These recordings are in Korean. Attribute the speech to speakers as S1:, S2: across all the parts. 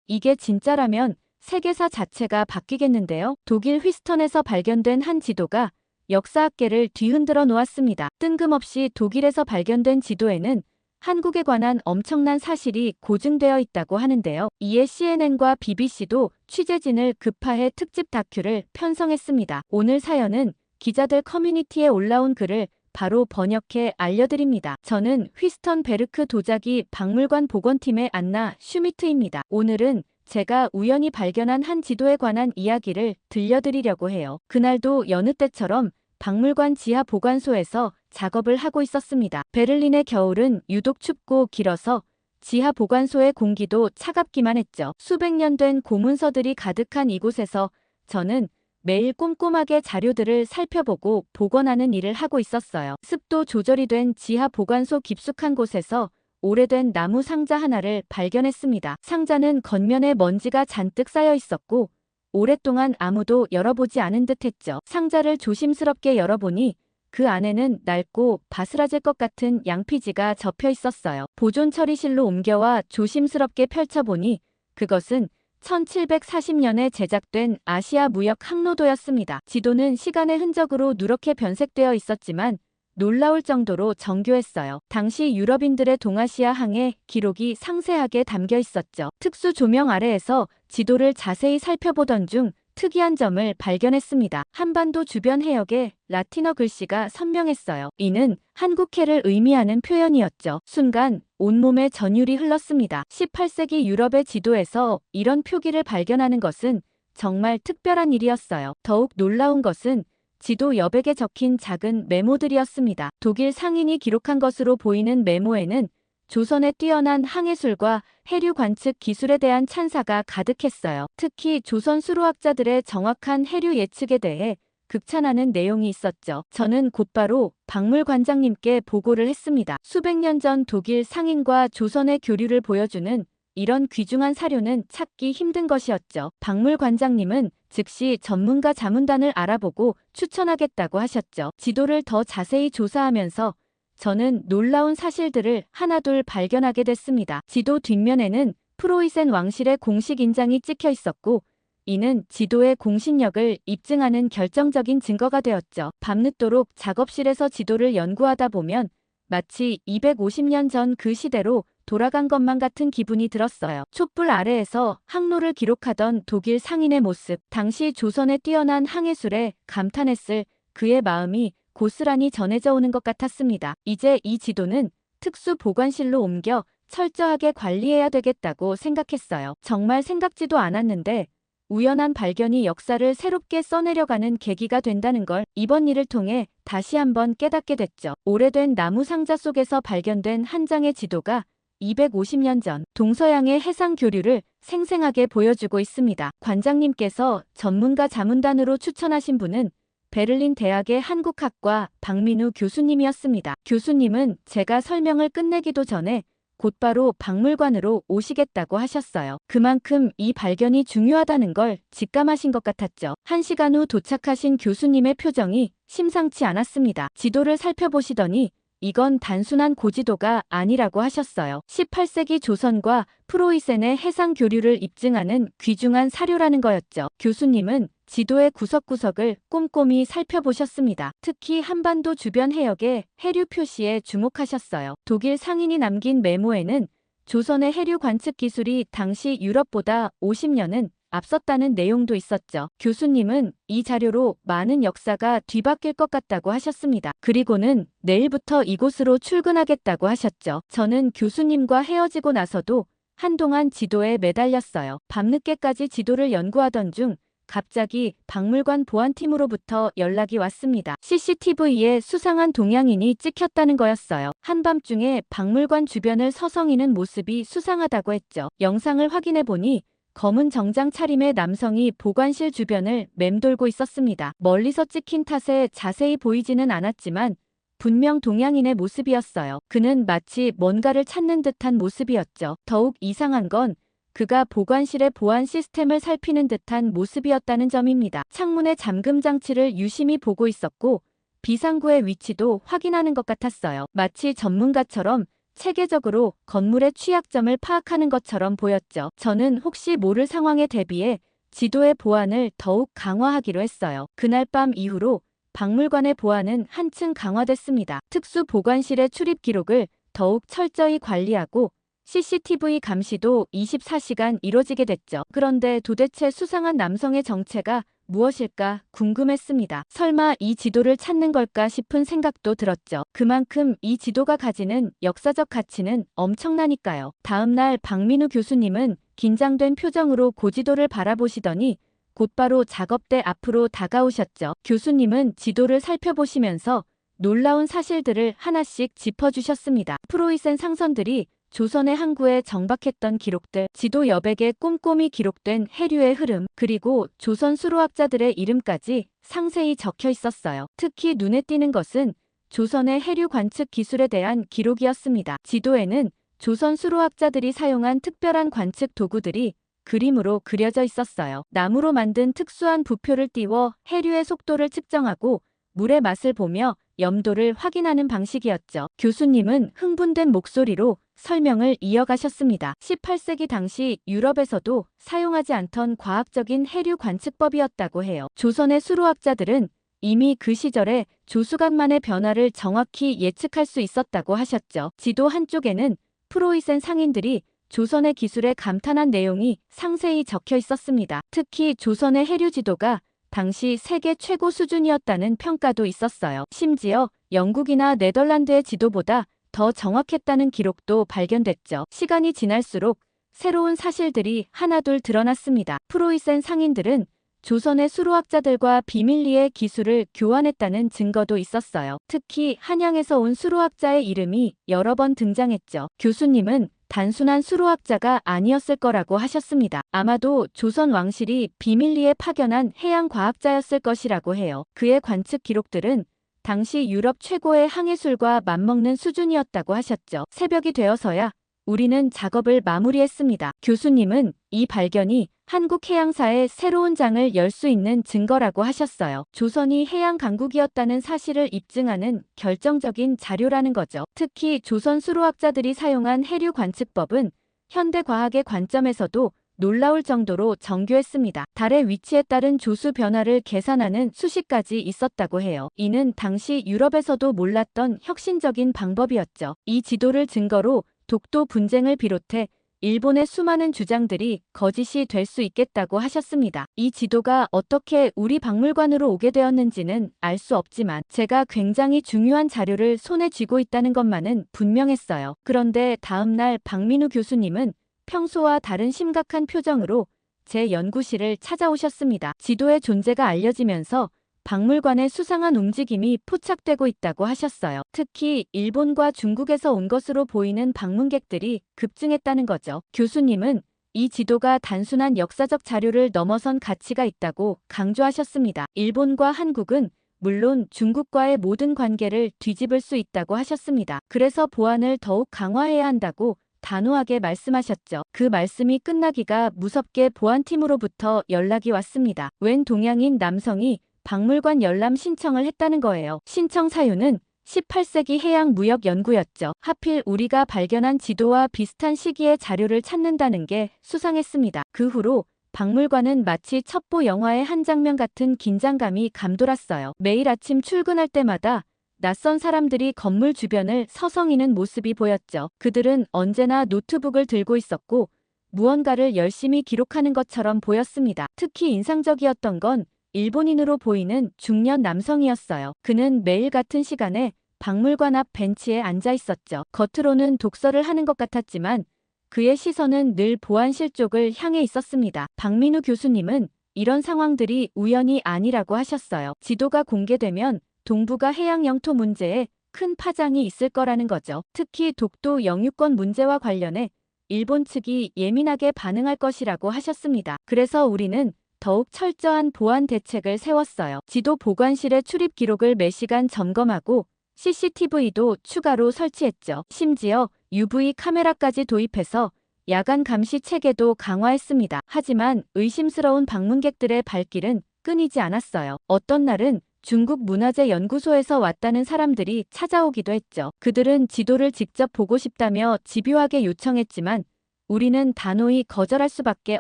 S1: 이게 진짜라면 세계사 자체가 바뀌겠는데요. 독일 휘스턴에서 발견된 한 지도가 역사학계를 뒤흔들어 놓았습니다. 뜬금없이 독일에서 발견된 지도에는 한국에 관한 엄청난 사실이 고증되어 있다고 하는데요. 이에 CNN과 BBC도 취재진을 급파해 특집 다큐를 편성했습니다. 오늘 사연은 기자들 커뮤니티에 올라온 글을 바로 번역해 알려드립니다. 저는 휘스턴 베르크 도자기 박물관 복원팀의 안나 슈미트입니다. 오늘은 제가 우연히 발견한 한 지도에 관한 이야기를 들려드리려고 해요. 그날도 여느 때처럼 박물관 지하 보관소에서 작업을 하고 있었습니다. 베를린의 겨울은 유독 춥고 길어서 지하 보관소의 공기도 차갑기만 했죠. 수백 년 된 고문서들이 가득한 이곳에서 저는 매일 꼼꼼하게 자료들을 살펴보고 복원하는 일을 하고 있었어요. 습도 조절이 된 지하 보관소 깊숙한 곳에서 오래된 나무 상자 하나를 발견했습니다. 상자는 겉면에 먼지가 잔뜩 쌓여 있었고 오랫동안 아무도 열어보지 않은 듯 했죠. 상자를 조심스럽게 열어보니 그 안에는 낡고 바스라질 것 같은 양피지가 접혀 있었어요. 보존 처리실로 옮겨와 조심스럽게 펼쳐보니 그것은 1740년에 제작된 아시아 무역 항로도였습니다. 지도는 시간의 흔적으로 누렇게 변색되어 있었지만 놀라울 정도로 정교했어요. 당시 유럽인들의 동아시아 항해 기록이 상세하게 담겨 있었죠. 특수 조명 아래에서 지도를 자세히 살펴보던 중 특이한 점을 발견했습니다. 한반도 주변 해역에 라틴어 글씨가 선명했어요. 이는 한국해를 의미하는 표현이었죠. 순간 온몸에 전율이 흘렀습니다. 18세기 유럽의 지도에서 이런 표기를 발견하는 것은 정말 특별한 일이었어요. 더욱 놀라운 것은 지도 여백에 적힌 작은 메모들이었습니다. 독일 상인이 기록한 것으로 보이는 메모에는 조선의 뛰어난 항해술과 해류 관측 기술에 대한 찬사가 가득했어요. 특히 조선 수로학자들의 정확한 해류 예측에 대해 극찬하는 내용이 있었죠. 저는 곧바로 박물관장님께 보고를 했습니다. 수백 년 전 독일 상인과 조선의 교류를 보여주는 이런 귀중한 사료는 찾기 힘든 것이었죠. 박물관장님은 즉시 전문가 자문단을 알아보고 추천하겠다고 하셨죠. 지도를 더 자세히 조사하면서 저는 놀라운 사실들을 하나둘 발견하게 됐습니다. 지도 뒷면에는 프로이센 왕실의 공식 인장이 찍혀 있었고 이는 지도의 공신력을 입증하는 결정적인 증거가 되었죠. 밤늦도록 작업실에서 지도를 연구하다 보면 마치 250년 전 그 시대로 돌아간 것만 같은 기분이 들었어요. 촛불 아래에서 항로를 기록하던 독일 상인의 모습, 당시 조선의 뛰어난 항해술에 감탄했을 그의 마음이 고스란히 전해져 오는 것 같았습니다. 이제 이 지도는 특수 보관실로 옮겨 철저하게 관리해야 되겠다고 생각했어요. 정말 생각지도 않았는데 우연한 발견이 역사를 새롭게 써내려가는 계기가 된다는 걸 이번 일을 통해 다시 한번 깨닫게 됐죠. 오래된 나무 상자 속에서 발견된 한 장의 지도가 250년 전 동서양의 해상 교류를 생생하게 보여주고 있습니다. 관장님께서 전문가 자문단으로 추천하신 분은 베를린 대학의 한국학과 박민우 교수님이었습니다. 교수님은 제가 설명을 끝내기도 전에 곧바로 박물관으로 오시겠다고 하셨어요. 그만큼 이 발견이 중요하다는 걸 직감하신 것 같았죠. 1시간 후 도착하신 교수님의 표정이 심상치 않았습니다. 지도를 살펴보시더니 이건 단순한 고지도가 아니라고 하셨어요. 18세기 조선과 프로이센의 해상 교류를 입증하는 귀중한 사료라는 거였죠. 교수님은 지도의 구석구석을 꼼꼼히 살펴보셨습니다. 특히 한반도 주변 해역의 해류 표시에 주목하셨어요. 독일 상인이 남긴 메모에는 조선의 해류 관측 기술이 당시 유럽보다 50년은 앞섰다는 내용도 있었죠. 교수님은 이 자료로 많은 역사가 뒤바뀔 것 같다고 하셨습니다. 그리고는 내일부터 이곳으로 출근하겠다고 하셨죠. 저는 교수님과 헤어지고 나서도 한동안 지도에 매달렸어요. 밤늦게까지 지도를 연구하던 중 갑자기 박물관 보안팀으로부터 연락이 왔습니다. CCTV에 수상한 동양인이 찍혔다는 거였어요. 한밤중에 박물관 주변을 서성이는 모습이 수상하다고 했죠. 영상을 확인해보니 검은 정장 차림의 남성이 보관실 주변을 맴돌고 있었습니다. 멀리서 찍힌 탓에 자세히 보이지는 않았지만 분명 동양인의 모습이었어요. 그는 마치 뭔가를 찾는 듯한 모습이었죠. 더욱 이상한 건 그가 보관실의 보안 시스템을 살피는 듯한 모습이었다는 점입니다. 창문의 잠금 장치를 유심히 보고 있었고 비상구의 위치도 확인하는 것 같았어요. 마치 전문가처럼 체계적으로 건물의 취약점을 파악하는 것처럼 보였죠. 저는 혹시 모를 상황에 대비해 지도의 보안을 더욱 강화하기로 했어요. 그날 밤 이후로 박물관의 보안은 한층 강화됐습니다. 특수 보관실의 출입 기록을 더욱 철저히 관리하고 CCTV 감시도 24시간 이뤄지게 됐죠. 그런데 도대체 수상한 남성의 정체가 무엇일까 궁금했습니다. 설마 이 지도를 찾는 걸까 싶은 생각도 들었죠. 그만큼 이 지도가 가지는 역사적 가치는 엄청나니까요. 다음날 박민우 교수님은 긴장된 표정으로 고지도를 바라보시더니 곧바로 작업대 앞으로 다가오셨죠. 교수님은 지도를 살펴보시면서 놀라운 사실들을 하나씩 짚어주셨습니다. 프로이센 상선들이 조선의 항구에 정박했던 기록들, 지도 여백에 꼼꼼히 기록된 해류의 흐름, 그리고 조선 수로학자들의 이름까지 상세히 적혀 있었어요. 특히 눈에 띄는 것은 조선의 해류 관측 기술에 대한 기록이었습니다. 지도에는 조선 수로학자들이 사용한 특별한 관측 도구들이 그림으로 그려져 있었어요. 나무로 만든 특수한 부표를 띄워 해류의 속도를 측정하고 물의 맛을 보며 염도를 확인하는 방식이었죠. 교수님은 흥분된 목소리로 설명을 이어가셨습니다. 18세기 당시 유럽에서도 사용하지 않던 과학적인 해류 관측법이었다고 해요. 조선의 수로학자들은 이미 그 시절에 조수간만의 변화를 정확히 예측할 수 있었다고 하셨죠. 지도 한쪽에는 프로이센 상인들이 조선의 기술에 감탄한 내용이 상세히 적혀 있었습니다. 특히 조선의 해류 지도가 당시 세계 최고 수준이었다는 평가도 있었어요. 심지어 영국이나 네덜란드의 지도보다 더 정확했다는 기록도 발견됐죠. 시간이 지날수록 새로운 사실들이 하나둘 드러났습니다. 프로이센 상인들은 조선의 수로학자들과 비밀리에 기술을 교환했다는 증거도 있었어요. 특히 한양에서 온 수로학자의 이름이 여러 번 등장했죠. 교수님은 단순한 수로학자가 아니었을 거라고 하셨습니다. 아마도 조선 왕실이 비밀리에 파견한 해양과학자였을 것이라고 해요. 그의 관측 기록들은 당시 유럽 최고의 항해술과 맞먹는 수준이었다고 하셨죠. 새벽이 되어서야 우리는 작업을 마무리했습니다. 교수님은 이 발견이 한국 해양사의 새로운 장을 열 수 있는 증거라고 하셨어요. 조선이 해양 강국이었다는 사실을 입증하는 결정적인 자료라는 거죠. 특히 조선 수로학자들이 사용한 해류 관측법은 현대 과학의 관점에서도 놀라울 정도로 정교했습니다. 달의 위치에 따른 조수 변화를 계산하는 수식까지 있었다고 해요. 이는 당시 유럽에서도 몰랐던 혁신적인 방법이었죠. 이 지도를 증거로 독도 분쟁을 비롯해 일본의 수많은 주장들이 거짓이 될 수 있겠다고 하셨습니다. 이 지도가 어떻게 우리 박물관으로 오게 되었는지는 알 수 없지만 제가 굉장히 중요한 자료를 손에 쥐고 있다는 것만은 분명했어요. 그런데 다음날 박민우 교수님은 평소와 다른 심각한 표정으로 제 연구실을 찾아오셨습니다. 지도의 존재가 알려지면서 박물관의 수상한 움직임이 포착되고 있다고 하셨어요. 특히 일본과 중국에서 온 것으로 보이는 방문객들이 급증했다는 거죠. 교수님은 이 지도가 단순한 역사적 자료를 넘어선 가치가 있다고 강조하셨습니다. 일본과 한국은 물론 중국과의 모든 관계를 뒤집을 수 있다고 하셨습니다. 그래서 보안을 더욱 강화해야 한다고 단호하게 말씀하셨죠. 그 말씀이 끝나기가 무섭게 보안팀으로부터 연락이 왔습니다. 웬 동양인 남성이 박물관 열람 신청을 했다는 거예요. 신청 사유는 18세기 해양무역연구였죠. 하필 우리가 발견한 지도와 비슷한 시기의 자료를 찾는다는 게 수상했습니다. 그 후로 박물관은 마치 첩보 영화의 한 장면 같은 긴장감이 감돌았어요. 매일 아침 출근할 때마다 낯선 사람들이 건물 주변을 서성이는 모습이 보였죠. 그들은 언제나 노트북을 들고 있었고 무언가를 열심히 기록하는 것처럼 보였습니다. 특히 인상적이었던 건 일본인으로 보이는 중년 남성이었어요. 그는 매일 같은 시간에 박물관 앞 벤치에 앉아 있었죠. 겉으로는 독서를 하는 것 같았지만 그의 시선은 늘 보안실 쪽을 향해 있었습니다. 박민우 교수님은 이런 상황들이 우연이 아니라고 하셨어요. 지도가 공개되면 동북아 해양 영토 문제에 큰 파장이 있을 거라는 거죠. 특히 독도 영유권 문제와 관련해 일본 측이 예민하게 반응할 것이라고 하셨습니다. 그래서 우리는 더욱 철저한 보안 대책을 세웠어요. 지도 보관실의 출입 기록을 매시간 점검하고 CCTV도 추가로 설치했죠. 심지어 UV 카메라까지 도입해서 야간 감시 체계도 강화했습니다. 하지만 의심스러운 방문객들의 발길은 끊이지 않았어요. 어떤 날은 중국 문화재 연구소에서 왔다는 사람들이 찾아오기도 했죠. 그들은 지도를 직접 보고 싶다며 집요하게 요청했지만 우리는 단호히 거절할 수밖에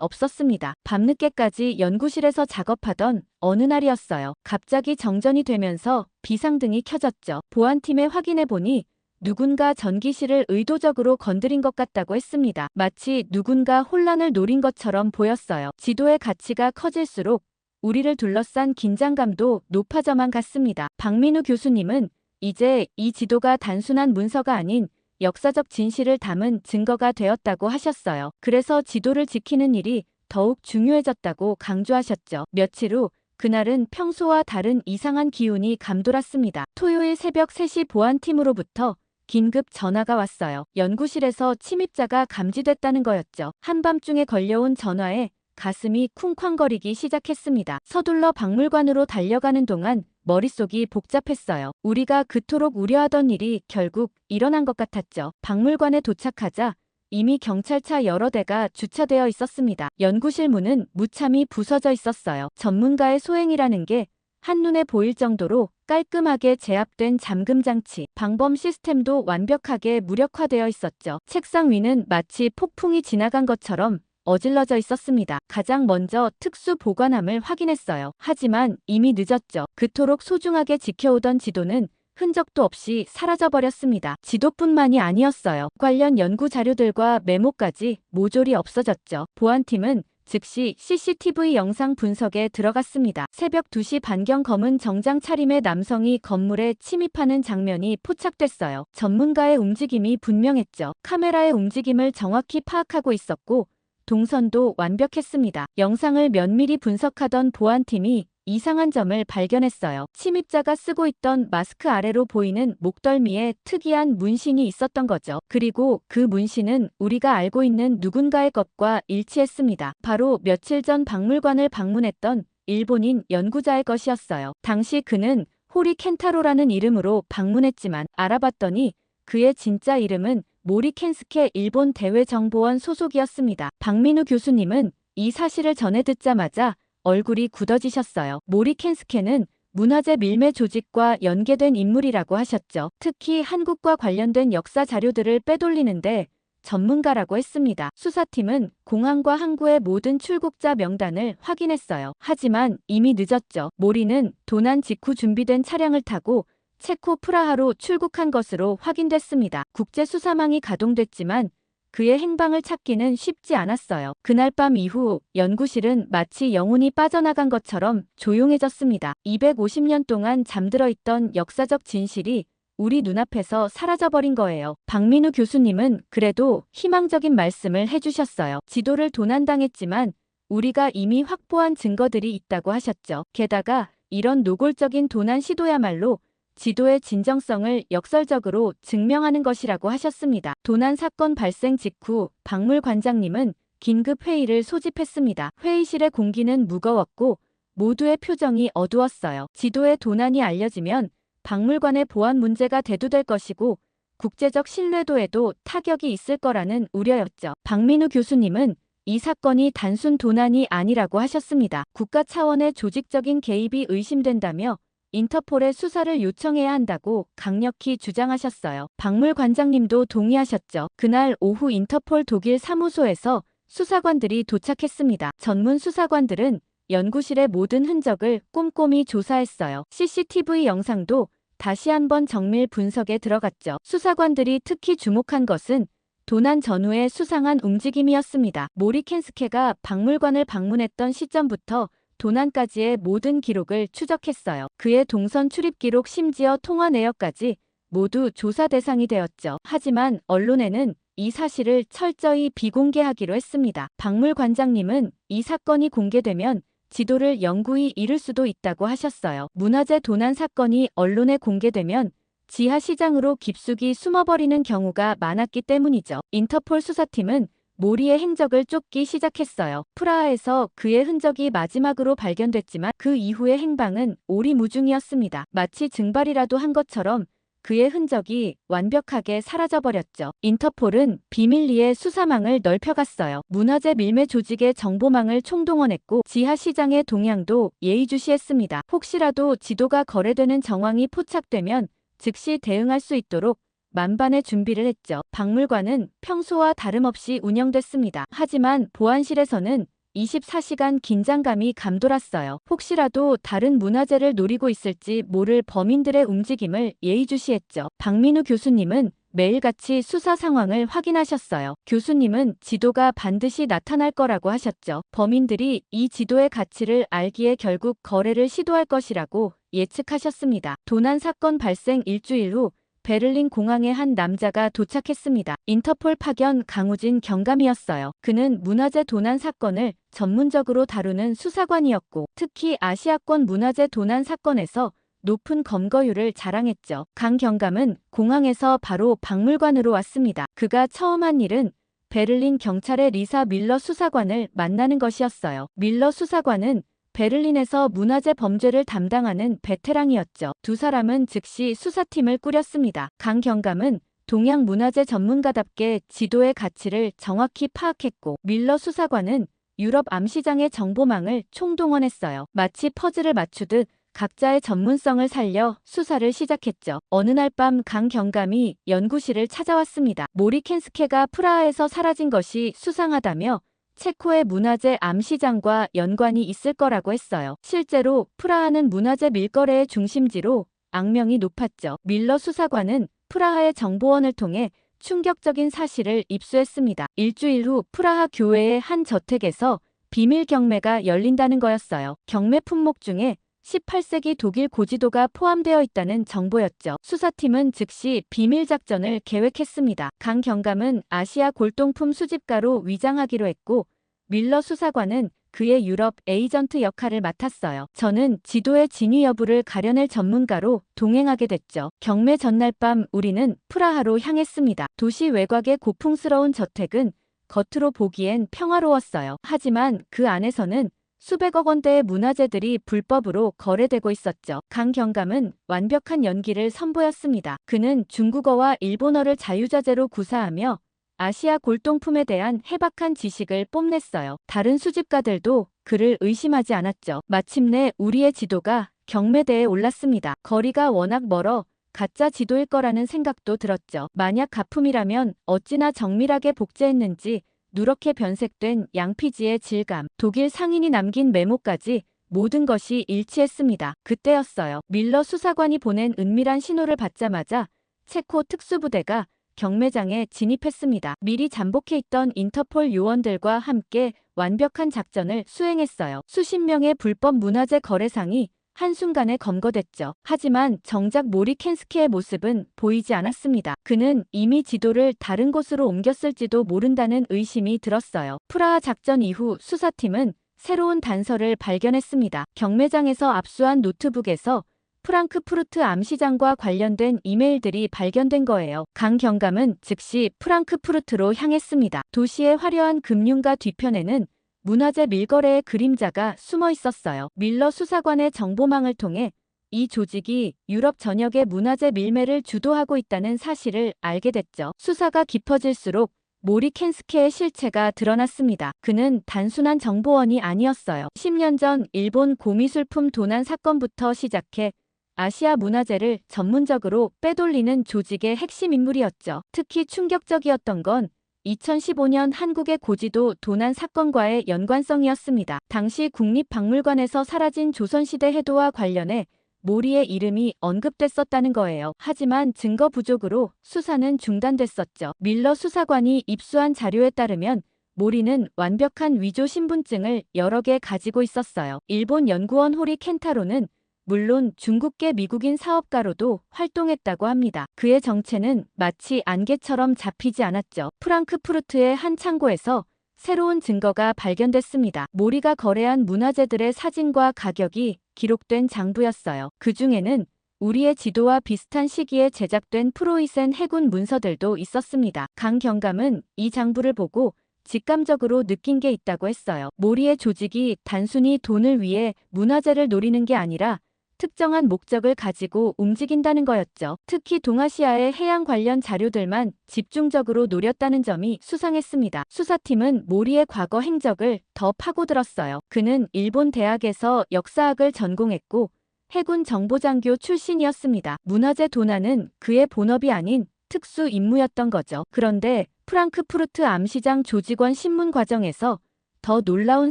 S1: 없었습니다. 밤늦게까지 연구실에서 작업하던 어느 날이었어요. 갑자기 정전이 되면서 비상등이 켜졌죠. 보안팀에 확인해보니 누군가 전기실을 의도적으로 건드린 것 같다고 했습니다. 마치 누군가 혼란을 노린 것처럼 보였어요. 지도의 가치가 커질수록 우리를 둘러싼 긴장감도 높아져만 갔습니다. 박민우 교수님은 이제 이 지도가 단순한 문서가 아닌 역사적 진실을 담은 증거가 되었다고 하셨어요. 그래서 지도를 지키는 일이 더욱 중요해졌다고 강조하셨죠. 며칠 후 그날은 평소와 다른 이상한 기운이 감돌았습니다. 토요일 새벽 3시 보안팀으로부터 긴급 전화가 왔어요. 연구실에서 침입자가 감지됐다는 거였죠. 한밤중에 걸려온 전화에 가슴이 쿵쾅거리기 시작했습니다. 서둘러 박물관으로 달려가는 동안 머릿속이 복잡했어요. 우리가 그토록 우려하던 일이 결국 일어난 것 같았죠. 박물관에 도착하자 이미 경찰차 여러 대가 주차되어 있었습니다. 연구실 문은 무참히 부서져 있었어요. 전문가의 소행이라는 게 한눈에 보일 정도로 깔끔하게 제압된 잠금 장치, 방범 시스템도 완벽하게 무력화되어 있었죠. 책상 위는 마치 폭풍이 지나간 것처럼 어질러져 있었습니다. 가장 먼저 특수 보관함을 확인했어요. 하지만 이미 늦었죠. 그토록 소중하게 지켜오던 지도는 흔적도 없이 사라져버렸습니다. 지도뿐만이 아니었어요. 관련 연구 자료들과 메모까지 모조리 없어졌죠. 보안팀은 즉시 CCTV 영상 분석에 들어갔습니다. 새벽 2시 반경 검은 정장 차림의 남성이 건물에 침입하는 장면이 포착됐어요. 전문가의 움직임이 분명했죠. 카메라의 움직임을 정확히 파악하고 있었고 동선도 완벽했습니다. 영상을 면밀히 분석하던 보안팀이 이상한 점을 발견했어요. 침입자가 쓰고 있던 마스크 아래로 보이는 목덜미에 특이한 문신이 있었던 거죠. 그리고 그 문신은 우리가 알고 있는 누군가의 것과 일치했습니다. 바로 며칠 전 박물관을 방문했던 일본인 연구자의 것이었어요. 당시 그는 호리 켄타로라는 이름으로 방문했지만 알아봤더니 그의 진짜 이름은 모리 켄스케 일본 대외정보원 소속이었습니다. 박민우 교수님은 이 사실을 전해 듣자마자 얼굴이 굳어지셨어요. 모리 켄스케는 문화재 밀매 조직과 연계된 인물이라고 하셨죠. 특히 한국과 관련된 역사 자료들을 빼돌리는데 전문가라고 했습니다. 수사팀은 공항과 항구의 모든 출국자 명단을 확인했어요. 하지만 이미 늦었죠. 모리는 도난 직후 준비된 차량을 타고 체코 프라하로 출국한 것으로 확인됐습니다. 국제수사망이 가동됐지만 그의 행방을 찾기는 쉽지 않았어요. 그날 밤 이후 연구실은 마치 영혼이 빠져나간 것처럼 조용해졌습니다. 250년 동안 잠들어 있던 역사적 진실이 우리 눈앞에서 사라져버린 거예요. 박민우 교수님은 그래도 희망적인 말씀을 해주셨어요. 지도를 도난당했지만 우리가 이미 확보한 증거들이 있다고 하셨죠. 게다가 이런 노골적인 도난 시도야말로 지도의 진정성을 역설적으로 증명하는 것이라고 하셨습니다. 도난 사건 발생 직후 박물관장님은 긴급 회의를 소집했습니다. 회의실의 공기는 무거웠고 모두의 표정이 어두웠어요. 지도의 도난이 알려지면 박물관의 보안 문제가 대두될 것이고 국제적 신뢰도에도 타격이 있을 거라는 우려였죠. 박민우 교수님은 이 사건이 단순 도난이 아니라고 하셨습니다. 국가 차원의 조직적인 개입이 의심된다며 인터폴의 수사를 요청해야 한다고 강력히 주장하셨어요. 박물관장님도 동의하셨죠. 그날 오후 인터폴 독일 사무소에서 수사관들이 도착했습니다. 전문 수사관들은 연구실의 모든 흔적을 꼼꼼히 조사했어요. CCTV 영상도 다시 한번 정밀 분석에 들어갔죠. 수사관들이 특히 주목한 것은 도난 전후의 수상한 움직임이었습니다. 모리 켄스케가 박물관을 방문했던 시점부터 도난까지의 모든 기록을 추적했어요. 그의 동선 출입 기록 심지어 통화 내역까지 모두 조사 대상이 되었죠. 하지만 언론에는 이 사실을 철저히 비공개하기로 했습니다. 박물관장님은 이 사건이 공개되면 지도를 영구히 잃을 수도 있다고 하셨어요. 문화재 도난 사건이 언론에 공개되면 지하 시장으로 깊숙이 숨어버리는 경우가 많았기 때문이죠. 인터폴 수사팀은 모리의 행적을 쫓기 시작했어요. 프라하에서 그의 흔적이 마지막으로 발견됐지만 그 이후의 행방은 오리무중이었습니다. 마치 증발이라도 한 것처럼 그의 흔적이 완벽하게 사라져버렸죠. 인터폴은 비밀리에 수사망을 넓혀갔어요. 문화재 밀매 조직의 정보망을 총동원했고 지하시장의 동향도 예의주시했습니다. 혹시라도 지도가 거래되는 정황이 포착되면 즉시 대응할 수 있도록 만반의 준비를 했죠. 박물관은 평소와 다름없이 운영됐습니다. 하지만 보안실에서는 24시간 긴장감이 감돌았어요. 혹시라도 다른 문화재를 노리고 있을지 모를 범인들의 움직임을 예의주시했죠. 박민우 교수님은 매일같이 수사 상황을 확인하셨어요. 교수님은 지도가 반드시 나타날 거라고 하셨죠. 범인들이 이 지도의 가치를 알기에 결국 거래를 시도할 것이라고 예측하셨습니다. 도난 사건 발생 일주일 후 베를린 공항에 한 남자가 도착했습니다. 인터폴 파견 강우진 경감이었어요. 그는 문화재 도난 사건을 전문적으로 다루는 수사관이었고 특히 아시아권 문화재 도난 사건에서 높은 검거율을 자랑했죠. 강 경감은 공항에서 바로 박물관으로 왔습니다. 그가 처음 한 일은 베를린 경찰의 리사 밀러 수사관을 만나는 것이었어요. 밀러 수사관은 베를린에서 문화재 범죄를 담당하는 베테랑이었죠. 두 사람은 즉시 수사팀을 꾸렸습니다. 강 경감은 동양 문화재 전문가답게 지도의 가치를 정확히 파악했고 밀러 수사관은 유럽 암시장의 정보망을 총동원했어요. 마치 퍼즐을 맞추듯 각자의 전문성을 살려 수사를 시작했죠. 어느 날 밤 강 경감이 연구실을 찾아왔습니다. 모리켄스케가 프라하에서 사라진 것이 수상하다며 체코의 문화재 암시장과 연관이 있을 거라고 했어요. 실제로 프라하는 문화재 밀거래의 중심지로 악명이 높았죠. 밀러 수사관은 프라하의 정보원을 통해 충격적인 사실을 입수했습니다. 일주일 후 프라하 교회의 한 저택에서 비밀 경매가 열린다는 거였어요. 경매 품목 중에 18세기 독일 고지도가 포함되어 있다는 정보였죠. 수사팀은 즉시 비밀 작전을 계획했습니다. 강 경감은 아시아 골동품 수집가로 위장하기로 했고 밀러 수사관은 그의 유럽 에이전트 역할을 맡았어요. 저는 지도의 진위 여부를 가려낼 전문가로 동행하게 됐죠. 경매 전날 밤 우리는 프라하로 향했습니다. 도시 외곽의 고풍스러운 저택은 겉으로 보기엔 평화로웠어요. 하지만 그 안에서는 수백억 원대의 문화재들이 불법으로 거래되고 있었죠. 강 경감은 완벽한 연기를 선보였습니다. 그는 중국어와 일본어를 자유자재로 구사하며 아시아 골동품에 대한 해박한 지식을 뽐냈어요. 다른 수집가들도 그를 의심하지 않았죠. 마침내 우리의 지도가 경매대에 올랐습니다. 거리가 워낙 멀어 가짜 지도일 거라는 생각도 들었죠. 만약 가품이라면 어찌나 정밀하게 복제했는지 누렇게 변색된 양피지의 질감, 독일 상인이 남긴 메모까지 모든 것이 일치했습니다. 그때였어요. 밀러 수사관이 보낸 은밀한 신호를 받자마자 체코 특수부대가 경매장에 진입했습니다. 미리 잠복해 있던 인터폴 요원들과 함께 완벽한 작전을 수행했어요. 수십 명의 불법 문화재 거래상이 한순간에 검거됐죠. 하지만 정작 모리켄스키의 모습은 보이지 않았습니다. 그는 이미 지도를 다른 곳으로 옮겼을지도 모른다는 의심이 들었어요. 프라하 작전 이후 수사팀은 새로운 단서를 발견했습니다. 경매장에서 압수한 노트북에서 프랑크푸르트 암시장과 관련된 이메일들이 발견된 거예요. 강 경감은 즉시 프랑크푸르트로 향했습니다. 도시의 화려한 금융가 뒤편에는 문화재 밀거래의 그림자가 숨어 있었어요. 밀러 수사관의 정보망을 통해 이 조직이 유럽 전역의 문화재 밀매를 주도하고 있다는 사실을 알게 됐죠. 수사가 깊어질수록 모리켄스케의 실체가 드러났습니다. 그는 단순한 정보원이 아니었어요. 10년 전 일본 고미술품 도난 사건부터 시작해 아시아 문화재를 전문적으로 빼돌리는 조직의 핵심 인물이었죠. 특히 충격적이었던 건 2015년 한국의 고지도 도난 사건과의 연관성이었습니다. 당시 국립박물관에서 사라진 조선시대 해도와 관련해 모리의 이름이 언급됐었다는 거예요. 하지만 증거 부족으로 수사는 중단됐었죠. 밀러 수사관이 입수한 자료에 따르면 모리는 완벽한 위조 신분증을 여러 개 가지고 있었어요. 일본 연구원 호리 켄타로는 물론 중국계 미국인 사업가로도 활동했다고 합니다. 그의 정체는 마치 안개처럼 잡히지 않았죠. 프랑크푸르트의 한 창고에서 새로운 증거가 발견됐습니다. 모리가 거래한 문화재들의 사진과 가격이 기록된 장부였어요. 그 중에는 우리의 지도와 비슷한 시기에 제작된 프로이센 해군 문서들도 있었습니다. 강 경감은 이 장부를 보고 직감적으로 느낀 게 있다고 했어요. 모리의 조직이 단순히 돈을 위해 문화재를 노리는 게 아니라 특정한 목적을 가지고 움직인다는 거였죠. 특히 동아시아의 해양 관련 자료들만 집중적으로 노렸다는 점이 수상했습니다. 수사팀은 모리의 과거 행적을 더 파고들었어요. 그는 일본 대학에서 역사학을 전공했고 해군 정보장교 출신이었습니다. 문화재 도난은 그의 본업이 아닌 특수 임무였던 거죠. 그런데 프랑크푸르트 암시장 조직원 신문 과정에서 더 놀라운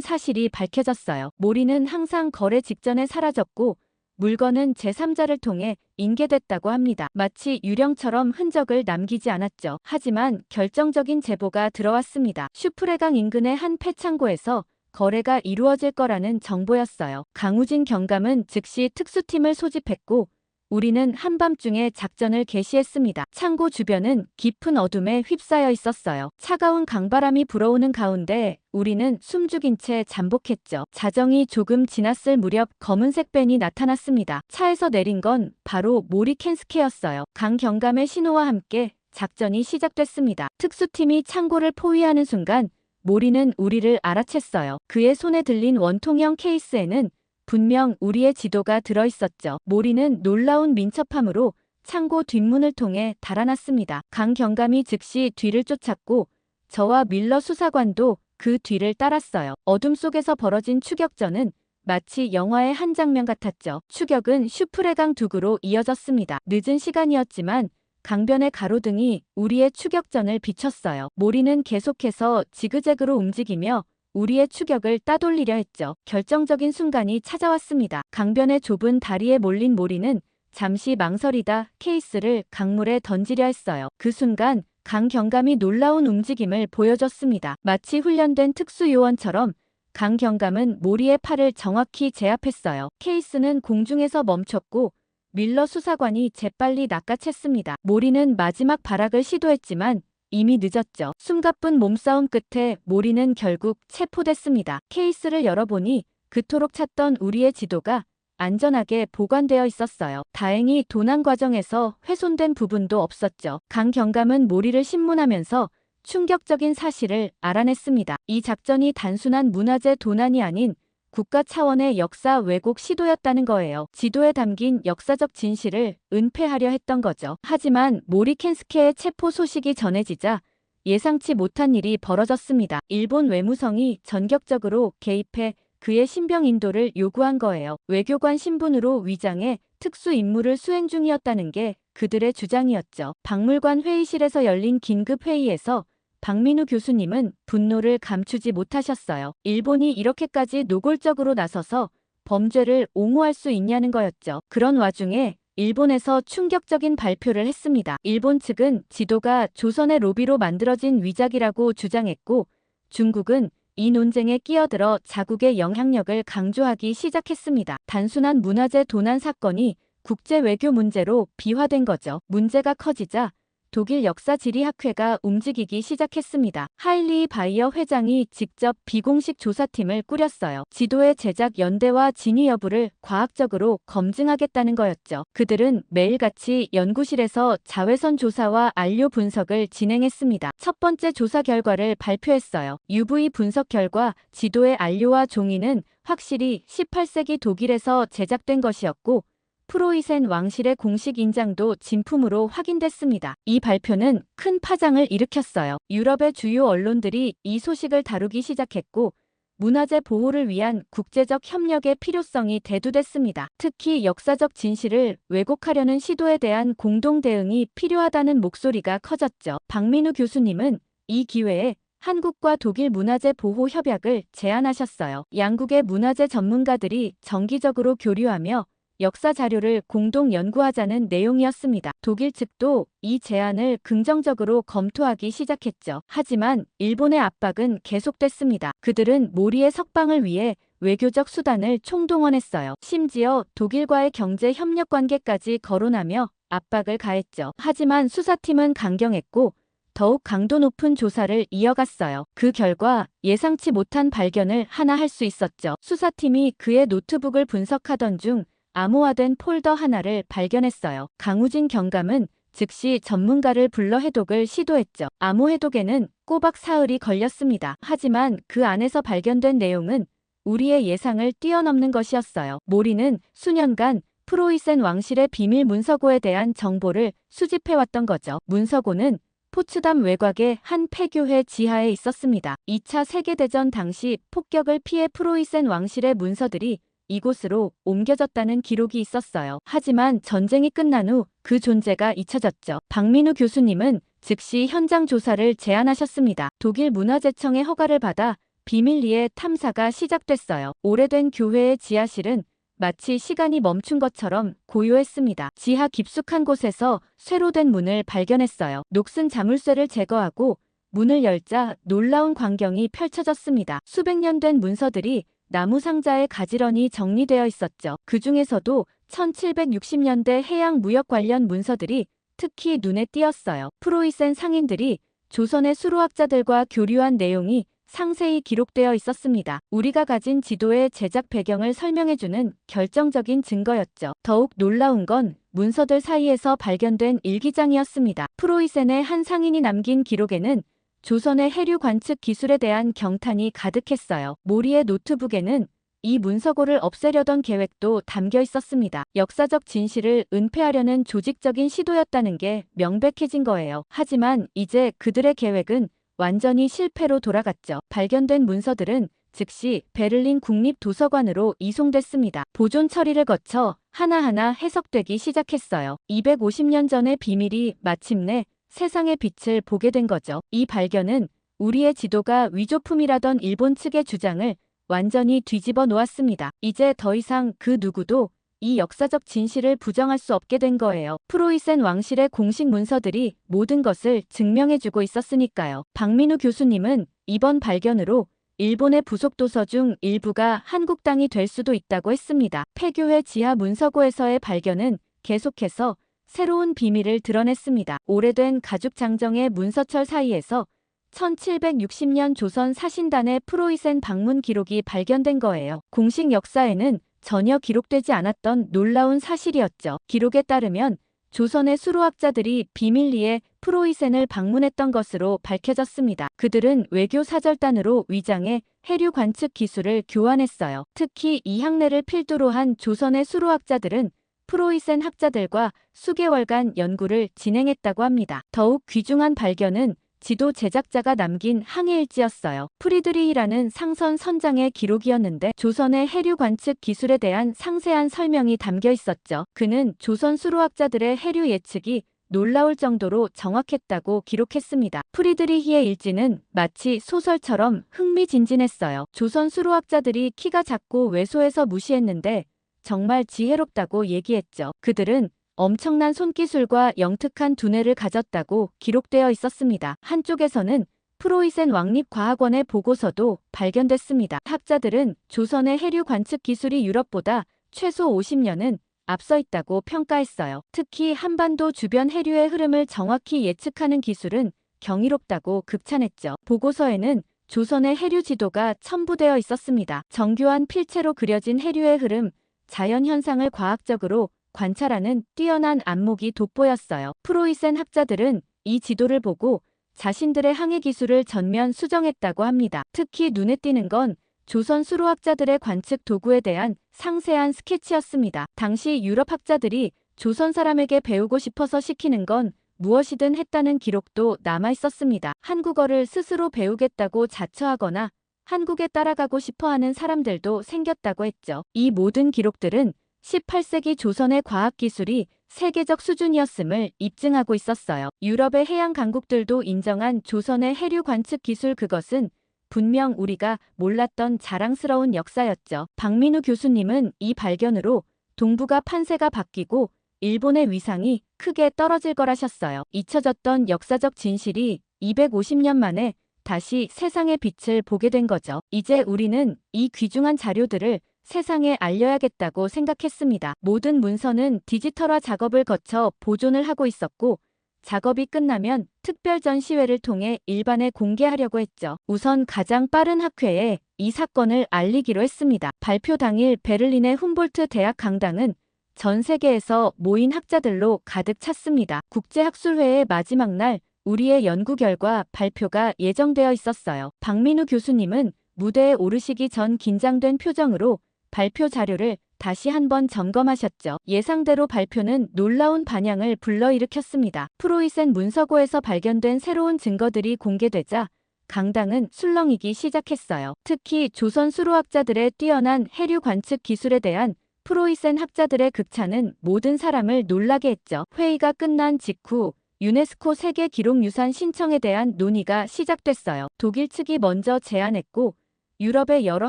S1: 사실이 밝혀졌어요. 모리는 항상 거래 직전에 사라졌고 물건은 제3자를 통해 인계됐다고 합니다. 마치 유령처럼 흔적을 남기지 않았죠. 하지만 결정적인 제보가 들어왔습니다. 슈프레강 인근의 한 폐창고에서 거래가 이루어질 거라는 정보였어요. 강우진 경감은 즉시 특수팀을 소집했고 우리는 한밤중에 작전을 개시했습니다. 창고 주변은 깊은 어둠에 휩싸여 있었어요. 차가운 강바람이 불어오는 가운데 우리는 숨죽인 채 잠복했죠. 자정이 조금 지났을 무렵 검은색 밴이 나타났습니다. 차에서 내린 건 바로 모리 켄스케였어요. 강 경감의 신호와 함께 작전이 시작됐습니다. 특수팀이 창고를 포위하는 순간 모리는 우리를 알아챘어요. 그의 손에 들린 원통형 케이스에는 분명 우리의 지도가 들어있었죠. 모리는 놀라운 민첩함으로 창고 뒷문을 통해 달아났습니다. 강 경감이 즉시 뒤를 쫓았고 저와 밀러 수사관도 그 뒤를 따랐어요. 어둠 속에서 벌어진 추격전은 마치 영화의 한 장면 같았죠. 추격은 슈프레강 두구로 이어졌습니다. 늦은 시간이었지만 강변의 가로등이 우리의 추격전을 비췄어요. 모리는 계속해서 지그재그로 움직이며 우리의 추격을 따돌리려 했죠. 결정적인 순간이 찾아왔습니다. 강변의 좁은 다리에 몰린 모리는 잠시 망설이다 케이스를 강물에 던지려 했어요. 그 순간 강 경감이 놀라운 움직임을 보여줬습니다. 마치 훈련된 특수요원처럼 강 경감은 모리의 팔을 정확히 제압했어요. 케이스는 공중에서 멈췄고 밀러 수사관이 재빨리 낚아챘습니다. 모리는 마지막 발악을 시도했지만 이미 늦었죠. 숨가쁜 몸싸움 끝에 모리는 결국 체포됐습니다. 케이스를 열어보니 그토록 찾던 우리의 지도가 안전하게 보관되어 있었어요. 다행히 도난 과정에서 훼손된 부분도 없었죠. 강 경감은 모리를 신문하면서 충격적인 사실을 알아냈습니다. 이 작전이 단순한 문화재 도난이 아닌 국가 차원의 역사 왜곡 시도였다는 거예요. 지도에 담긴 역사적 진실을 은폐하려 했던 거죠. 하지만 모리 켄스케의 체포 소식이 전해지자 예상치 못한 일이 벌어졌습니다. 일본 외무성이 전격적으로 개입해 그의 신병 인도를 요구한 거예요. 외교관 신분으로 위장해 특수 임무를 수행 중이었다는 게 그들의 주장이었죠. 박물관 회의실에서 열린 긴급 회의에서 박민우 교수님은 분노를 감추지 못하셨어요. 일본이 이렇게까지 노골적으로 나서서 범죄를 옹호할 수 있냐는 거였죠. 그런 와중에 일본에서 충격적인 발표를 했습니다. 일본 측은 지도가 조선의 로비로 만들어진 위작이라고 주장했고 중국은 이 논쟁에 끼어들어 자국의 영향력을 강조하기 시작했습니다. 단순한 문화재 도난 사건이 국제 외교 문제로 비화된 거죠. 문제가 커지자 독일 역사지리학회가 움직이기 시작했습니다. 하일리 바이어 회장이 직접 비공식 조사팀을 꾸렸어요. 지도의 제작 연대와 진위 여부를 과학적으로 검증하겠다는 거였죠. 그들은 매일같이 연구실에서 자외선 조사와 안료 분석을 진행했습니다. 첫 번째 조사 결과를 발표했어요. UV 분석 결과 지도의 안료와 종이는 확실히 18세기 독일에서 제작된 것이었고 프로이센 왕실의 공식 인장도 진품으로 확인됐습니다. 이 발표는 큰 파장을 일으켰어요. 유럽의 주요 언론들이 이 소식을 다루기 시작했고 문화재 보호를 위한 국제적 협력의 필요성이 대두됐습니다. 특히 역사적 진실을 왜곡하려는 시도에 대한 공동 대응이 필요하다는 목소리가 커졌죠. 박민우 교수님은 이 기회에 한국과 독일 문화재 보호 협약을 제안하셨어요. 양국의 문화재 전문가들이 정기적으로 교류하며 역사 자료를 공동 연구하자는 내용이었습니다. 독일 측도 이 제안을 긍정적으로 검토하기 시작했죠. 하지만 일본의 압박은 계속됐습니다. 그들은 모리의 석방을 위해 외교적 수단을 총동원했어요. 심지어 독일과의 경제 협력 관계까지 거론하며 압박을 가했죠. 하지만 수사팀은 강경했고 더욱 강도 높은 조사를 이어갔어요. 그 결과 예상치 못한 발견을 하나 할 수 있었죠. 수사팀이 그의 노트북을 분석하던 중 암호화된 폴더 하나를 발견했어요. 강우진 경감은 즉시 전문가를 불러 해독을 시도했죠. 암호 해독에는 꼬박 사흘이 걸렸습니다. 하지만 그 안에서 발견된 내용은 우리의 예상을 뛰어넘는 것이었어요. 모리는 수년간 프로이센 왕실의 비밀 문서고에 대한 정보를 수집해왔던 거죠. 문서고는 포츠담 외곽의 한 폐교회 지하에 있었습니다. 2차 세계대전 당시 폭격을 피해 프로이센 왕실의 문서들이 이곳으로 옮겨졌다는 기록이 있었어요. 하지만 전쟁이 끝난 후 그 존재가 잊혀졌죠. 박민우 교수님은 즉시 현장 조사를 제안하셨습니다. 독일 문화재청의 허가를 받아 비밀리에 탐사가 시작됐어요. 오래된 교회의 지하실은 마치 시간이 멈춘 것처럼 고요했습니다. 지하 깊숙한 곳에서 쇠로 된 문을 발견했어요. 녹슨 자물쇠를 제거하고 문을 열자 놀라운 광경이 펼쳐졌습니다. 수백 년 된 문서들이 나무 상자에 가지런히 정리되어 있었죠. 그 중에서도 1760년대 해양 무역 관련 문서들이 특히 눈에 띄었어요. 프로이센 상인들이 조선의 수로학자들과 교류한 내용이 상세히 기록되어 있었습니다. 우리가 가진 지도의 제작 배경을 설명해주는 결정적인 증거였죠. 더욱 놀라운 건 문서들 사이에서 발견된 일기장이었습니다. 프로이센의 한 상인이 남긴 기록에는 조선의 해류 관측 기술에 대한 경탄이 가득했어요. 모리의 노트북에는 이 문서고를 없애려던 계획도 담겨 있었습니다. 역사적 진실을 은폐하려는 조직적인 시도였다는 게 명백해진 거예요. 하지만 이제 그들의 계획은 완전히 실패로 돌아갔죠. 발견된 문서들은 즉시 베를린 국립도서관으로 이송됐습니다. 보존 처리를 거쳐 하나하나 해석되기 시작했어요. 250년 전의 비밀이 마침내 세상의 빛을 보게 된 거죠. 이 발견은 우리의 지도가 위조품이라던 일본 측의 주장을 완전히 뒤집어 놓았습니다. 이제 더 이상 그 누구도 이 역사적 진실을 부정할 수 없게 된 거예요. 프로이센 왕실의 공식 문서들이 모든 것을 증명해주고 있었으니까요. 박민우 교수님은 이번 발견으로 일본의 부속 도서 중 일부가 한국 땅이 될 수도 있다고 했습니다. 폐교회 지하 문서고에서의 발견은 계속해서 새로운 비밀을 드러냈습니다. 오래된 가죽 장정의 문서철 사이에서 1760년 조선 사신단의 프로이센 방문 기록이 발견된 거예요. 공식 역사에는 전혀 기록되지 않았던 놀라운 사실이었죠. 기록에 따르면 조선의 수로학자들이 비밀리에 프로이센을 방문했던 것으로 밝혀졌습니다. 그들은 외교 사절단으로 위장해 해류 관측 기술을 교환했어요. 특히 이 향례를 필두로 한 조선의 수로학자들은 프로이센 학자들과 수개월간 연구를 진행했다고 합니다. 더욱 귀중한 발견은 지도 제작자가 남긴 항해일지였어요. 프리드리히라는 상선 선장의 기록이었는데 조선의 해류 관측 기술에 대한 상세한 설명이 담겨 있었죠. 그는 조선 수로학자들의 해류 예측이 놀라울 정도로 정확했다고 기록했습니다. 프리드리히의 일지는 마치 소설처럼 흥미진진했어요. 조선 수로학자들이 키가 작고 왜소해서 무시했는데 정말 지혜롭다고 얘기했죠. 그들은 엄청난 손기술과 영특한 두뇌를 가졌다고 기록되어 있었습니다. 한쪽에서는 프로이센 왕립과학원의 보고서도 발견됐습니다. 학자들은 조선의 해류 관측 기술이 유럽보다 최소 50년은 앞서 있다고 평가했어요. 특히 한반도 주변 해류의 흐름을 정확히 예측하는 기술은 경이롭다고 극찬했죠. 보고서에는 조선의 해류 지도가 첨부되어 있었습니다. 정교한 필체로 그려진 해류의 흐름, 자연현상을 과학적으로 관찰하는 뛰어난 안목이 돋보였어요. 프로이센 학자들은 이 지도를 보고 자신들의 항해 기술을 전면 수정했다고 합니다. 특히 눈에 띄는 건 조선 수로학자들의 관측 도구에 대한 상세한 스케치였습니다. 당시 유럽 학자들이 조선 사람에게 배우고 싶어서 시키는 건 무엇이든 했다는 기록도 남아 있었습니다. 한국어를 스스로 배우겠다고 자처하거나 한국에 따라가고 싶어하는 사람들도 생겼다고 했죠. 이 모든 기록들은 18세기 조선의 과학기술이 세계적 수준이었음을 입증하고 있었어요. 유럽의 해양 강국들도 인정한 조선의 해류 관측 기술, 그것은 분명 우리가 몰랐던 자랑스러운 역사였죠. 박민우 교수님은 이 발견으로 동북아 판세가 바뀌고 일본의 위상이 크게 떨어질 거라셨어요. 잊혀졌던 역사적 진실이 250년 만에 다시 세상의 빛을 보게 된 거죠. 이제 우리는 이 귀중한 자료들을 세상에 알려야겠다고 생각했습니다. 모든 문서는 디지털화 작업을 거쳐 보존을 하고 있었고, 작업이 끝나면 특별 전시회를 통해 일반에 공개하려고 했죠. 우선 가장 빠른 학회에 이 사건을 알리기로 했습니다. 발표 당일 베를린의 훔볼트 대학 강당은 전 세계에서 모인 학자들로 가득 찼습니다. 국제학술회의 마지막 날 우리의 연구 결과 발표가 예정되어 있었어요. 박민우 교수님은 무대에 오르시기 전 긴장된 표정으로 발표 자료를 다시 한번 점검하셨죠. 예상대로 발표는 놀라운 반향을 불러일으켰습니다. 프로이센 문서고에서 발견된 새로운 증거들이 공개되자 강당은 술렁이기 시작했어요. 특히 조선 수로학자들의 뛰어난 해류 관측 기술에 대한 프로이센 학자들의 극찬은 모든 사람을 놀라게 했죠. 회의가 끝난 직후 유네스코 세계기록유산 신청에 대한 논의가 시작됐어요. 독일 측이 먼저 제안했고 유럽의 여러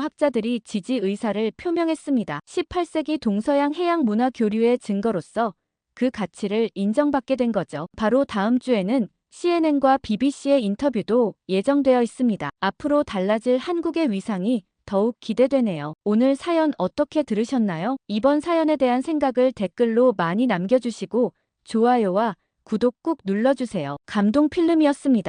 S1: 학자들이 지지 의사를 표명했습니다. 18세기 동서양 해양 문화 교류의 증거로서 그 가치를 인정받게 된 거죠. 바로 다음 주에는 CNN과 BBC의 인터뷰도 예정되어 있습니다. 앞으로 달라질 한국의 위상이 더욱 기대되네요. 오늘 사연 어떻게 들으셨나요? 이번 사연에 대한 생각을 댓글로 많이 남겨주시고 좋아요와 구독 꾹 눌러주세요. 감동 필름이었습니다.